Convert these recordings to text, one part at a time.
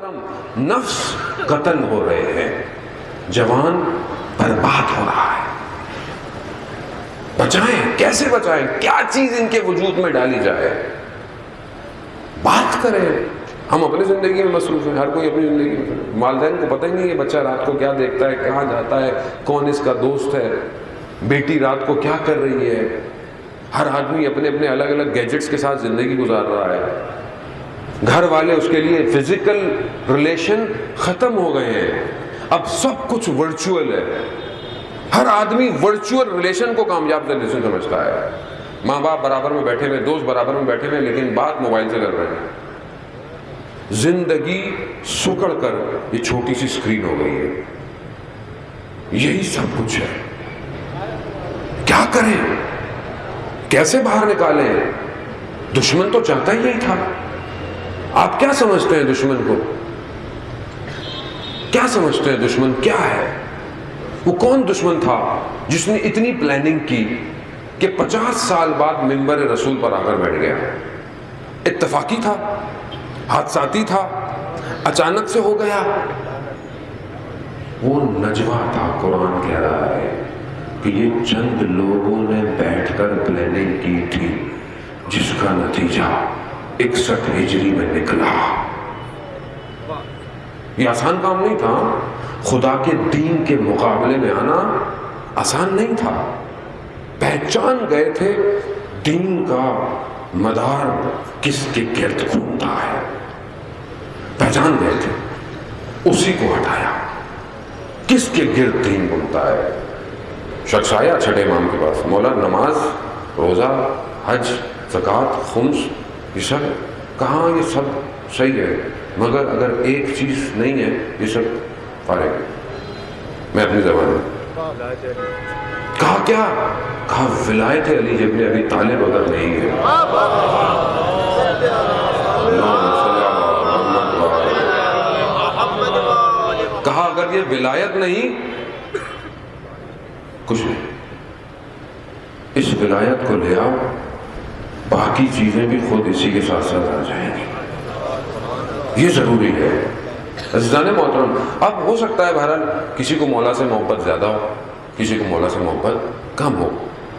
محترم نفس قتل ہو رہے ہیں، جوان برباد ہو رہا ہے. بچائیں، کیسے بچائیں؟ کیا چیز ان کے وجود میں ڈالی جائے؟ بات کریں. ہم اپنی زندگی میں مصروف ہیں، ہر کوئی اپنی زندگی میں. والدین کو پتہ ہی نہیں ہے بچہ رات کو کیا دیکھتا ہے، کہاں جاتا ہے، کون اس کا دوست ہے، بیٹی رات کو کیا کر رہی ہے. ہر آدمی اپنے اپنے الگ الگ گیجٹس کے ساتھ زندگی گزار رہا ہے. گھر والے اس کے لیے فزیکل ریلیشن ختم ہو گئے ہیں، اب سب کچھ ورچوئل ہے. ہر آدمی ورچوئل ریلیشن کو کامیاب ریلیشن سمجھتا ہے. ماں باپ برابر میں بیٹھے ہوئے، دوست برابر میں بیٹھے ہوئے، لیکن بات موبائل سے کر رہے ہیں. زندگی سکڑ کر یہ چھوٹی سی اسکرین ہو گئی ہے. یہی سب کچھ ہے. کیا کریں؟ کیسے باہر نکالیں؟ دشمن تو چاہتا ہی یہی تھا. آپ کیا سمجھتے ہیں دشمن کو؟ کیا سمجھتے ہیں دشمن کیا ہے؟ وہ کون دشمن تھا جس نے اتنی پلاننگ کی کہ 50 سال بعد منبر رسول پر آ کر بیٹھ گیا؟ اتفاقی تھا؟ حادثاتی تھا؟ اچانک سے ہو گیا؟ وہ نجوہ تھا. قرآن کہہ رہا ہے کہ یہ چند لوگوں نے بیٹھ کر پلاننگ کی تھی جس کا نتیجہ 61 ہجری میں نکلا. یہ آسان کام نہیں تھا. خدا کے دین کے مقابلے میں آنا آسان نہیں تھا. پہچان گئے تھے دین کا مدار کس کے گرد گھومتا ہے. پہچان گئے تھے، اسی کو ہٹایا. کس کے گرد دین گھومتا ہے؟ شخص آیا چھٹے امام کے پاس، مولا نماز، روزہ، حج، زکوٰۃ، خمس، یہ سب کہاں؟ یہ سب صحیح ہے، مگر اگر ایک چیز نہیں ہے، یہ سب فارغ ہے. میں اپنی زبان میں کہا کیا؟ کہا ولایت علی ابن ابی طالب اگر نہیں ہے. کہا اگر یہ ولایت نہیں، کچھ نہیں. اس ولایت کو لے آؤ، باقی چیزیں بھی خود اسی کے ساتھ ساتھ آ جائیں گی. یہ ضروری ہے. عزیزان محترم، اب ہو سکتا ہے بہرحال کسی کو مولا سے محبت زیادہ ہو، کسی کو مولا سے محبت کم ہو،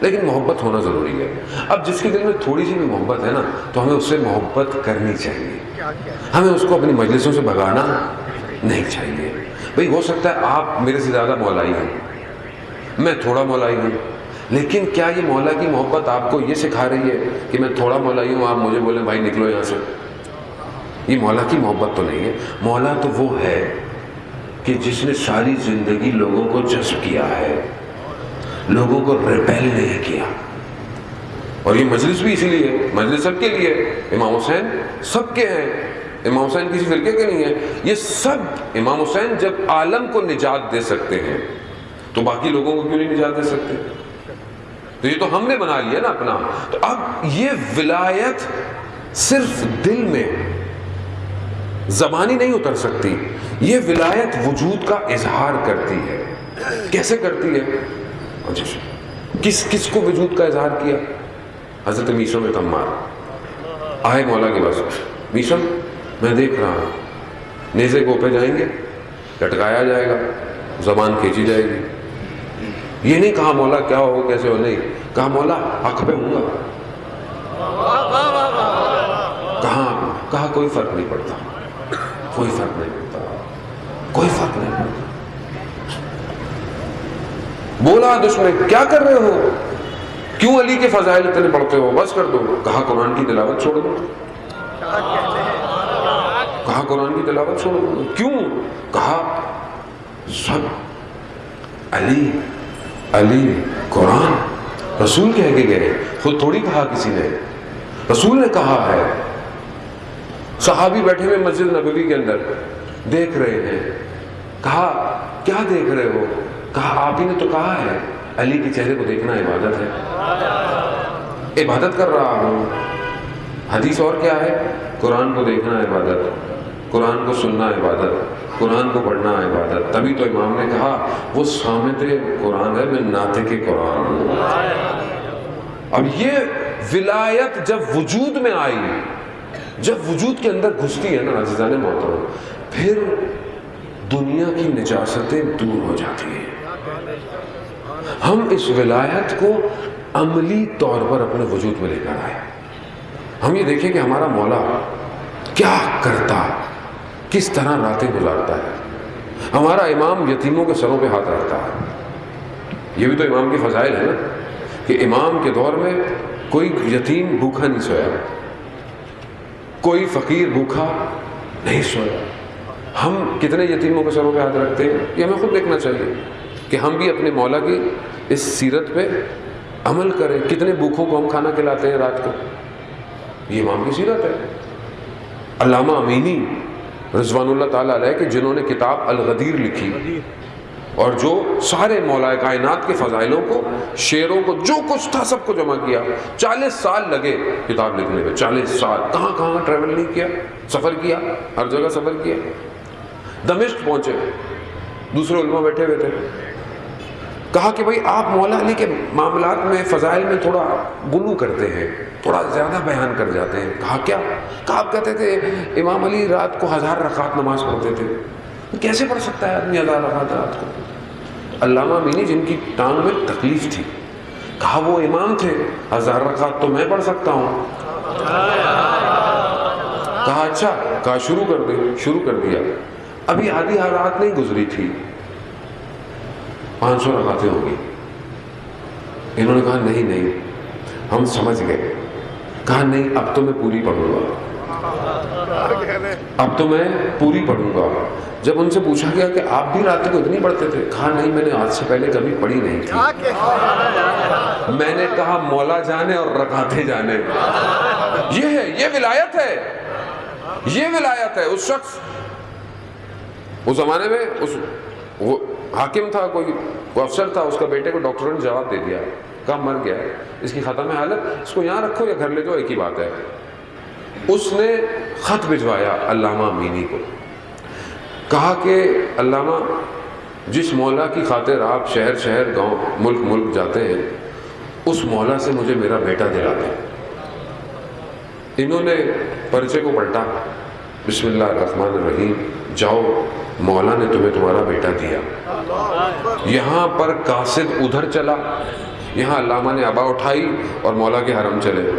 لیکن محبت ہونا ضروری ہے. اب جس کے دل میں تھوڑی سی بھی محبت ہے نا، تو ہمیں اس سے محبت کرنی چاہیے. ہمیں اس کو اپنی مجلسوں سے بھگانا نہیں چاہیے. بھئی ہو سکتا ہے آپ میرے سے زیادہ مولائی ہیں، میں تھوڑا مولائی ہوں، لیکن کیا یہ مولا کی محبت آپ کو یہ سکھا رہی ہے کہ میں تھوڑا مولائی ہوں آپ مجھے بولیں بھائی نکلو یہاں سے؟ یہ مولا کی محبت تو نہیں ہے. مولا تو وہ ہے کہ جس نے ساری زندگی لوگوں کو جذب کیا ہے، لوگوں کو ریبیل نہیں کیا. اور یہ مجلس بھی اسی لیے، مجلس سب کے لیے. امام حسین سب کے ہیں، امام حسین کسی فرقے کے نہیں ہیں. یہ سب امام حسین جب عالم کو نجات دے سکتے ہیں تو باقی لوگوں کو کیوں نہیں نجات دے سکتے؟ تو یہ تو ہم نے بنا لیا نا اپنا. تو اب یہ ولایت صرف دل میں زبانی نہیں اتر سکتی، یہ ولایت وجود کا اظہار کرتی ہے. کیسے کرتی ہے؟ کس کس کو وجود کا اظہار کیا؟ حضرت میثم عمار آئے مولا کے پاس. میثم میں دیکھ رہا ہوں نیزے کو پہ جائیں گے، لٹکایا جائے گا، زبان کھینچی جائے گی. یہ نہیں کہا مولا کیا ہو کیسے ہو، نہیں کہا مولا حق پہ ہوں گا. کہا کوئی فرق نہیں پڑتا، کوئی فرق نہیں پڑتا، کوئی فرق نہیں پڑتا. بولا دشمن کیا کر رہے ہو؟ کیوں علی کے فضائل اتنے پڑھتے ہو؟ بس کر دو. کہا قرآن کی تلاوت چھوڑ دو. کہا قرآن کی تلاوت چھوڑ دو. کیوں؟ کہا سب علی علی قرآن رسول کہہ کے گئے، خود تھوڑی کہا کسی نے، رسول نے کہا ہے. صحابی بیٹھے ہوئے مسجد نبوی کے اندر دیکھ رہے ہیں. کہا کیا دیکھ رہے ہو؟ کہا آپ ہی نے تو کہا ہے علی کے چہرے کو دیکھنا عبادت ہے. عبادت کر رہا ہوں. حدیث اور کیا ہے؟ قرآن کو دیکھنا عبادت، قرآن کو سننا عبادت، قرآن کو پڑھنا عبادت. تبھی تو امام نے کہا وہ صامت قرآن ہے، میں ناطق قرآن ہوں. اب یہ ولایت جب وجود میں آئی جب وجود کے اندر گھستی ہے نا عزیزان محترم، پھر دنیا کی نجاستیں دور ہو جاتی ہیں۔ ہم اس ولایت کو عملی طور پر اپنے وجود میں لے کر آئے۔ ہم یہ دیکھیں کہ ہمارا مولا کیا کرتا، کس طرح راتیں گزارتا ہے۔ ہمارا امام یتیموں کے سروں پہ ہاتھ رکھتا ہے۔ یہ بھی تو امام کی فضائل ہے نا، کہ امام کے دور میں کوئی یتیم بھوکا نہیں سویا، کوئی فقیر بھوکا نہیں سویا۔ ہم کتنے یتیموں کے سروں پہ ہاتھ رکھتے ہیں، یہ ہمیں خود دیکھنا چاہیے کہ ہم بھی اپنے مولا کی اس سیرت پہ عمل کریں۔ کتنے بھوکھوں کو ہم کھانا کھلاتے ہیں رات کو، یہ امام کی سیرت ہے۔ علامہ امینی رضوان اللہ تعالیٰ علیہ کہ جنہوں نے کتاب الغدیر لکھی اور جو سارے مولا کائنات کے فضائلوں کو، شعروں کو، جو کچھ تھا سب کو جمع کیا، 40 سال لگے کتاب لکھنے میں۔ 40 سال کہاں کہاں ٹریول نہیں کیا، سفر کیا، ہر جگہ سفر کیا۔ دمشق پہنچے، دوسرے علماء بیٹھے ہوئے تھے، کہا کہ بھائی آپ مولا علی کے معاملات میں، فضائل میں تھوڑا غلو کرتے ہیں، تھوڑا زیادہ بیان کر جاتے ہیں۔ کہا کیا؟ کہا آپ کہتے تھے امام علی رات کو 1000 رکعت نماز پڑھتے تھے، کیسے پڑھ سکتا ہے آدمی 1000 رکعت رات کو؟ علامہ امینی جن کی ٹانگ میں تکلیف تھی، کہا وہ امام تھے، 1000 رکعت تو میں پڑھ سکتا ہوں۔ کہا اچھا، کہا شروع کر دے۔ شروع کر دیا۔ ابھی آدھی رات نہیں گزری تھی، 500 رکعتیں ہوگی۔ انہوں نے کہا نہیں ہم سمجھ گئے۔ کہا نہیں اب تو میں پوری پڑھوں گا، اب تو میں پوری پڑھوں گا۔ جب ان سے پوچھا گیا کہ آپ بھی رات کو اتنی پڑھتے تھے، کہا نہیں میں نے آج سے پہلے کبھی پڑھی نہیں تھی۔ میں نے کہا مولا جانے اور رکعتیں جانے۔ یہ ہے، یہ ولایت ہے، یہ ولایت ہے۔ اس شخص، اس زمانے میں وہ حاکم تھا، کوئی افسر تھا، اس کا بیٹے کو ڈاکٹروں نے جواب دے دیا، کہا مر گیا ہے، اس کی ختم حالت، اس کو یہاں رکھو یا گھر لے جاؤ، ایک ہی بات ہے۔ اس نے خط بھجوایا علامہ امینی کو، کہا کہ علامہ جس مولا کی خاطر آپ شہر شہر، گاؤں، ملک ملک جاتے ہیں، اس مولا سے مجھے میرا بیٹا دلا دیں۔ انہوں نے پرچے کو پلٹا، بسم اللہ الرحمن الرحیم، جاؤ مولا نے تمہیں تمہارا بیٹا دیا۔ یہاں پر قاصد ادھر چلا، یہاں علامہ نے ابا اٹھائی اور مولا کے حرم چلے،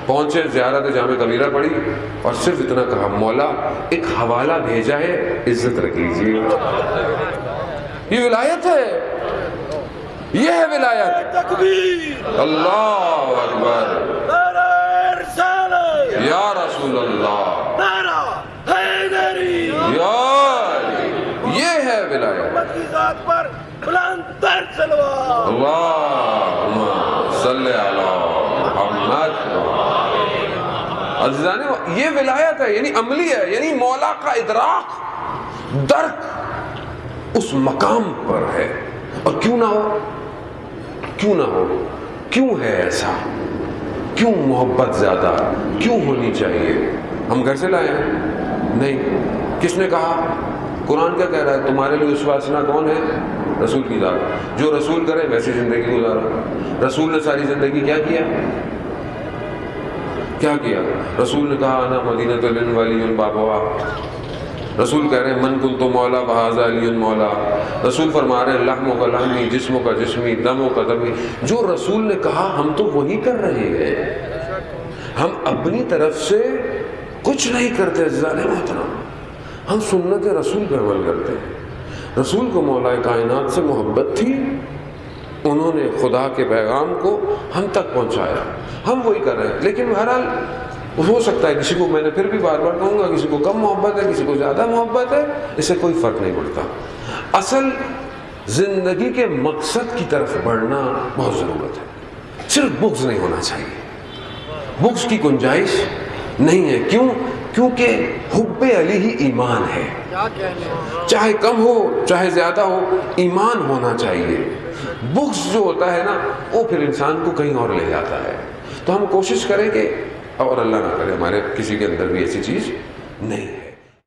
پہنچے، زیارت جامع کبیرہ پڑھی اور صرف اتنا کہا مولا ایک حوالہ بھیجا ہے، عزت رکھ لیجیے۔ یہ ولایت ہے، یہ ہے ولایت۔ اللہ اکبر، یا رسول اللہ، یہ ہے ولایت۔ اللہم صلی علی محمد۔ عزیزان، یہ ولایت ہے، یعنی عملی ہے، یعنی مولا کا ادراک، درک اس مقام پر ہے۔ اور کیوں نہ ہو، کیوں نہ ہو، کیوں ہے ایسا، کیوں محبت زیادہ کیوں ہونی چاہیے؟ ہم گھر سے لائے ہیں؟ نہیں۔ کس نے کہا؟ قرآن کیا کہہ رہا ہے؟ تمہارے لیے اسوہ حسنہ کون ہے؟ رسول کی ذات۔ جو رسول کرے ویسی زندگی گزارا۔ رسول نے ساری زندگی کیا کیا؟ کیا کیا؟ رسول نے کہا انا مدینۃ ولی بابوا۔ رسول کہہ رہے ہیں من کنت مولا بہذا علی مولا۔ رسول فرما رہے ہیں لحموں کا لحمی، جسموں کا جسمی، دموں کا دمی۔ جو رسول نے کہا ہم تو وہی کر رہے ہیں، ہم اپنی طرف سے کچھ نہیں کرتے۔ عزیزان محترم، ہم سنت رسول پر عمل کرتے ہیں۔ رسول کو مولا کائنات سے محبت تھی، انہوں نے خدا کے پیغام کو ہم تک پہنچایا، ہم وہی کر رہے ہیں۔ لیکن بہرحال ہو سکتا ہے کسی کو، میں نے پھر بھی بار بار کہوں گا، کسی کو کم محبت ہے، کسی کو زیادہ محبت ہے، اس سے کوئی فرق نہیں پڑتا۔ اصل زندگی کے مقصد کی طرف بڑھنا بہت ضرورت ہے۔ صرف بغض نہیں ہونا چاہیے، بغض کی گنجائش نہیں ہے۔ کیوں؟ کیونکہ حب علی ہی ایمان ہے، چاہے کم ہو چاہے زیادہ ہو، ایمان ہونا چاہیے۔ بغض جو ہوتا ہے نا، وہ پھر انسان کو کہیں اور لے جاتا ہے۔ تو ہم کوشش کریں کہ، اور اللہ نہ کرے ہمارے کسی کے اندر بھی ایسی چیز نہیں ہے۔